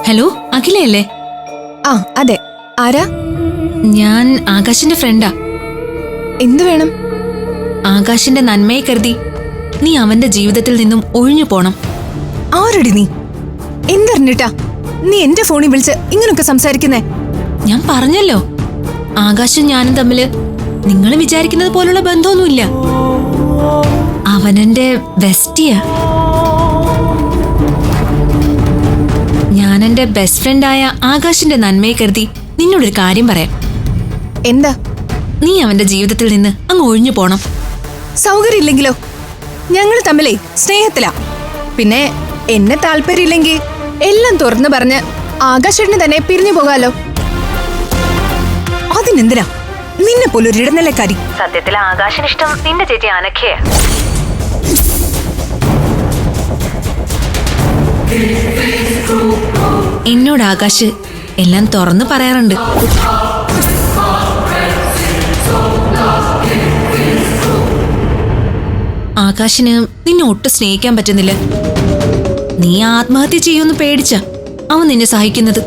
Hello, അഖിലയല്ലേ? ആ അതെ, ആരാ? ഞാൻ ആകാശിന്റെ ഫ്രണ്ടാ. എന്തു വേണം? ആകാശിന്റെ നന്മയെ കരുതി നീ അവന്റെ ജീവിതത്തിൽ നിന്നും ഒഴിഞ്ഞു പോണം. ആരടി നീ? എന്തറിഞ്ഞിട്ടാ നീ എന്റെ ഫോണിൽ വിളിച്ച് ഇങ്ങനൊക്കെ സംസാരിക്കുന്നേ? ഞാൻ പറഞ്ഞല്ലോ, ആകാശും ഞാനും തമ്മില് നിങ്ങൾ വിചാരിക്കുന്നത് പോലുള്ള ബന്ധമൊന്നുമില്ല. അവനെന്റെ ബെസ്റ്റിയാ. ഞാൻ എന്റെ ബെസ്റ്റ് ഫ്രണ്ടായ ആകാശിന്റെ നന്മയെ കരുതി നിന്നോടൊരു കാര്യം പറയാം. എന്താ? നീ അവന്റെ ജീവിതത്തിൽ നിന്ന് അങ്ങ് ഒഴിഞ്ഞു പോണം. സൗകര്യം ഇല്ലെങ്കിലോ? ഞങ്ങൾ തമ്മിലേ സ്നേഹത്തിലാ. പിന്നെ എന്നെ താല്പര്യമില്ലെങ്കിൽ എല്ലാം തുറന്നു പറഞ്ഞ് ആകാശേട്ടന് തന്നെ പിരിഞ്ഞു പോകാലോ. അതിനെന്തിനാ നിന്നെ പോലൊരു ഇടനിലക്കാരി? സത്യത്തിൽ ആകാശിന് ഇഷ്ടം നിന്റെ ചേച്ചി അനഘയാ. എന്നോട് ആകാശ് എല്ലാം തുറന്നു പറയാറുണ്ട്. ആകാശിന് നിന്നെ ഒട്ടും സ്നേഹിക്കാൻ പറ്റുന്നില്ല. നീ ആത്മഹത്യ ചെയ്യുമെന്ന് പേടിച്ച അവൻ നിന്നെ സഹിക്കുന്നത്.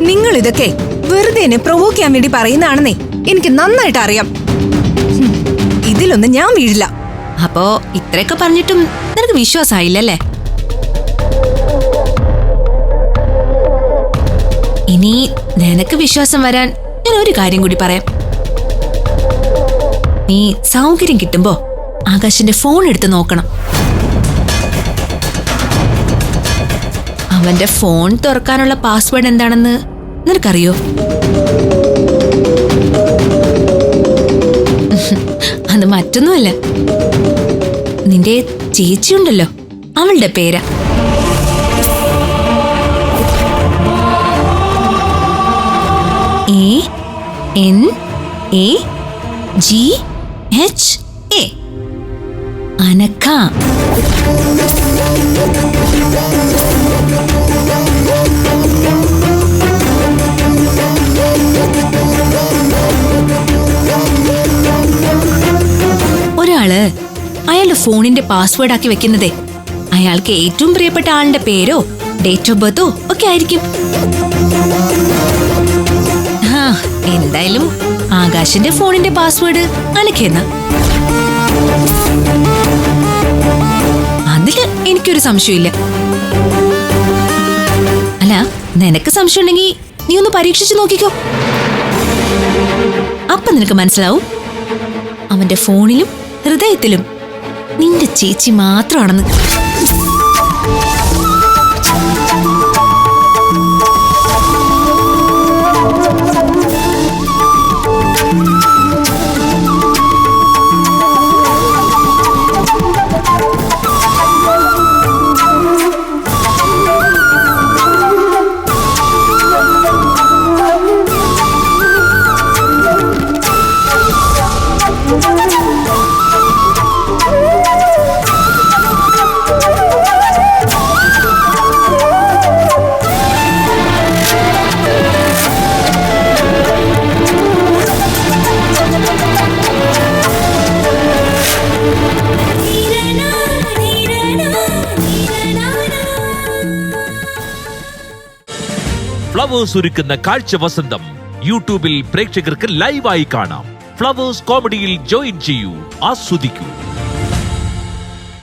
നിങ്ങൾ ഇതൊക്കെ വെറുതെ എന്നെ പ്രൊവോക്ക് ചെയ്യാൻ വേണ്ടി പറയുന്നതാണെന്നേ എനിക്ക് നന്നായിട്ട് അറിയാം. ഇതിലൊന്നും ഞാൻ വീഴില്ല. അപ്പോ ഇത്രയൊക്കെ പറഞ്ഞിട്ടും നിനക്ക് വിശ്വാസമായില്ലല്ലേ? ഇനി നിനക്ക് വിശ്വാസം വരാൻ ഞാൻ ഒരു കാര്യം കൂടി പറയാം. നീ സൗകര്യം കിട്ടുമ്പോ ആകാശിന്റെ ഫോൺ എടുത്ത് നോക്കണം. അവന്റെ ഫോൺ തുറക്കാനുള്ള പാസ്വേഡ് എന്താണെന്ന് നിനക്കറിയോ? അത് മറ്റൊന്നുമല്ല, നിന്റെ ചേച്ചിയുണ്ടല്ലോ, അവളുടെ പേരാ. ANAGHA. അനഘ. ഒരാള് അയാളുടെ ഫോണിന്റെ പാസ്വേഡ് ആക്കി വെക്കുന്നതേ അയാൾക്ക് ഏറ്റവും പ്രിയപ്പെട്ട ആളുടെ പേരോ ഡേറ്റ് ഓഫ് ബർത്തോ ഒക്കെ ആയിരിക്കും. എന്തായാലും ആകാശിന്റെ ഫോണിന്റെ പാസ്വേഡ് അനഘയെന്ന. അതില് എനിക്കൊരു സംശയമില്ല. അല്ല, നിനക്ക് സംശയം ഉണ്ടെങ്കിൽ നീ ഒന്ന് പരീക്ഷിച്ചു നോക്കിക്കോ. അപ്പൊ നിനക്ക് മനസ്സിലാവും അവന്റെ ഫോണിലും ഹൃദയത്തിലും നിന്റെ ചേച്ചി മാത്രമാണെന്ന്. ഫ്ലവേഴ്സ് ഒരുക്കുന്ന കാഴ്ച വസന്തം യൂട്യൂബിൽ പ്രേക്ഷകർക്ക് ലൈവായി കാണാം. ഫ്ലവേഴ്സ് കോമഡിയിൽ ജോയിൻ ചെയ്യൂ, ആസ്വദിക്കൂ.